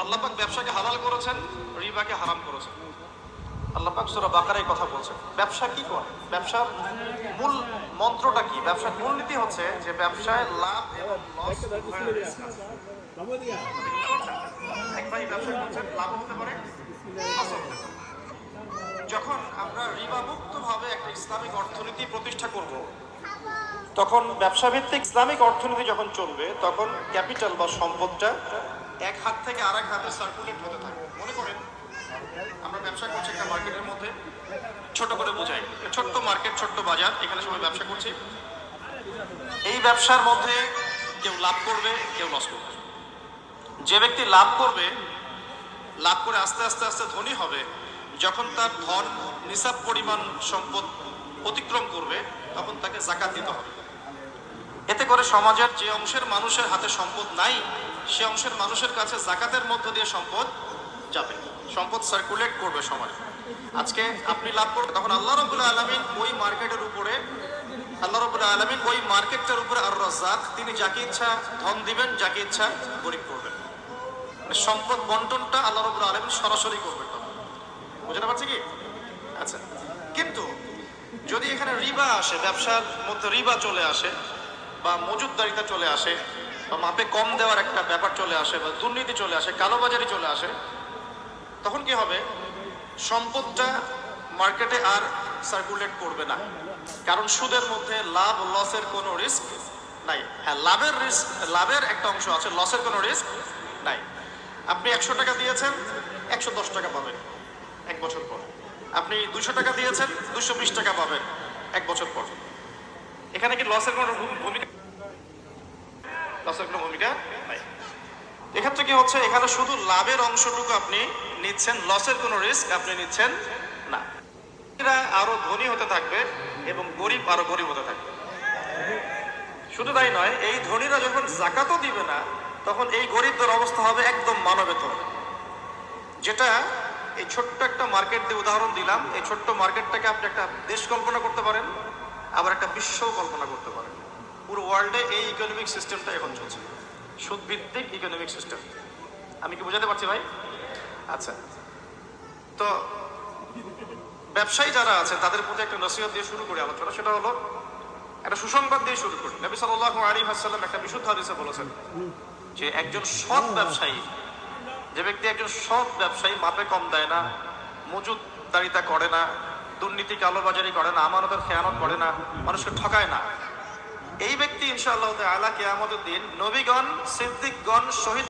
আল্লাহ পাক ব্যবসাকে হালাল করেছেন, রিবাকে হারাম করেছেন। আল্লাহ পাক সূরা বাকারায় কথা বলছেন। ব্যবসা কি করে? ব্যবসার মূল মন্ত্রটা কি? ব্যবসার মূলনীতি হচ্ছে যে ব্যবসায় লাভ এবং লস উভয় রিস্ক আছে। এক ভাই ব্যবসা করছেন, লাভ হতে পারে, লস হতে পারে। যখন আমরা রিবা মুক্ত ভাবে একটা ইসলামিক অর্থনীতি প্রতিষ্ঠা করব, তখন ব্যবসা ভিত্তিক ইসলামিক অর্থনীতি যখন চলবে, তখন ক্যাপিটাল বা সম্পদটা এক হাত থেকে আরেক হাতে সার্কুলেট হতে থাকবে। মনে করেন আমরা ব্যবসা করছি একটা মার্কেটের মধ্যে, ছোট করে বোঝাই, ছোট্ট মার্কেট, ছোট্ট বাজার, এখানে সবাই ব্যবসা করছি। এই ব্যবসার মধ্যে কেউ লাভ করবে, কেউ লস করবে। যে ব্যক্তি লাভ করবে, লাভ করে আস্তে আস্তে আস্তে ধনী হবে, যখন তার ধন নিসাব পরিমাণ সম্পদ অতিক্রম করবে, তখন তাকে যাকাত দিতে হবে। এতে করে সমাজের যে অংশের মানুষের হাতে সম্পদ নাই, সে অংশের মানুষের কাছে যাকাতের মধ্য দিয়ে সম্পদ যাবে, সম্পদ সার্কুলেট করবে সমাজে। আজকে আপনি লাভ করবেন, তখন আল্লাহ রাব্বুল আলামিন ওই মার্কেটের উপরে, আল্লাহ রাব্বুল আলামিন ওই মার্কেটটার উপরে আর রাজ্জাক, তিনি যাকে ইচ্ছা ধন দিবেন, যাকে ইচ্ছা গরিব করবেন। সম্পদ বন্টনটা আল্লাহ রাব্বুল আলামিন সরাসরি করবেন। বুঝতে পারছি কি? আচ্ছা, কিন্তু যদি এখানে রিবা আসে, ব্যবসার মধ্যে রিবা চলে আসে, বা মজুতদারিতা চলে আসে, বা মাপে কম দেওয়ার একটা ব্যাপার চলে আসে, বা দুর্নীতি চলে আসে, কালোবাজারি চলে আসে, তখন কি হবে? সম্পদটা মার্কেটে আর সার্কুলেট করবে না, কারণ সুদের মধ্যে লাভ লসের কোনো রিস্ক নাই। হ্যাঁ, লাভের রিস্ক, লাভের একটা অংশ আছে, লসের কোনো রিস্ক নাই। আপনি 100 টাকা দিয়েছেন, 110 টাকা পাবেন এক বছর পর। আপনি 200 টাকা দিয়েছেন, 220 টাকা পাবেন এক বছর পর। এখানে কি লসের কোনো ভূমিকা? লসের কোনো ভূমিকা নাই। এক্ষেত্রে কি হচ্ছে? এখানে শুধু লাভের অংশটুকু আপনি নিচ্ছেন, লসের কোনো রিস্ক আপনি নিচ্ছেন না। এরা আরো ধনী হতে থাকবে এবং গরিব আরো গরিব হতে থাকবে। শুধু তাই নয়, এই ধনীরা যখন যাকাতও দিবে না, তখন এই গরিবদের অবস্থা হবে একদম মানবেতর। যেটা এই ছোট্ট একটা মার্কেট দিয়ে উদাহরণ দিলাম, এই ছোট্ট মার্কেটটাকে আপনি একটা দেশ কল্পনা করতে পারেন, আবার একটা বিশ্বও কল্পনা করতে পারেন। পুরো ওয়ার্ল্ডে এই ইকোনমিক সিস্টেমটা এখন চলছে, সুদভিত্তিক ইকোনমিক সিস্টেম। আমি কি বোঝাতে পারছি ভাই? আচ্ছা, তো ব্যবসায়ী যারা আছে তাদের প্রতি একটা নসিহত দিয়ে শুরু করি আলোচনা। সেটা হলো, একটা সুসংবাদ দিয়ে শুরু করি। নবী সাল্লাল্লাহু আলাইহি ওয়াসাল্লাম একটা বিশুদ্ধ হাদিসে বলেছেন যে একজন সৎ ব্যবসায়ী, যে ব্যক্তি একজন সৎ ব্যবসায়ী, মাপে কম দেয় না, মজুতদারিতা করে না, দুর্নীতি কালোবাজারি করে না, আমানতের খেয়ানত করে না, মানুষকে ঠকায় না, এই ব্যক্তি ইনশাআল্লাহ তাআলা কিয়ামতের দিন নবীগণ, সিদ্দিকগণ, শহীদ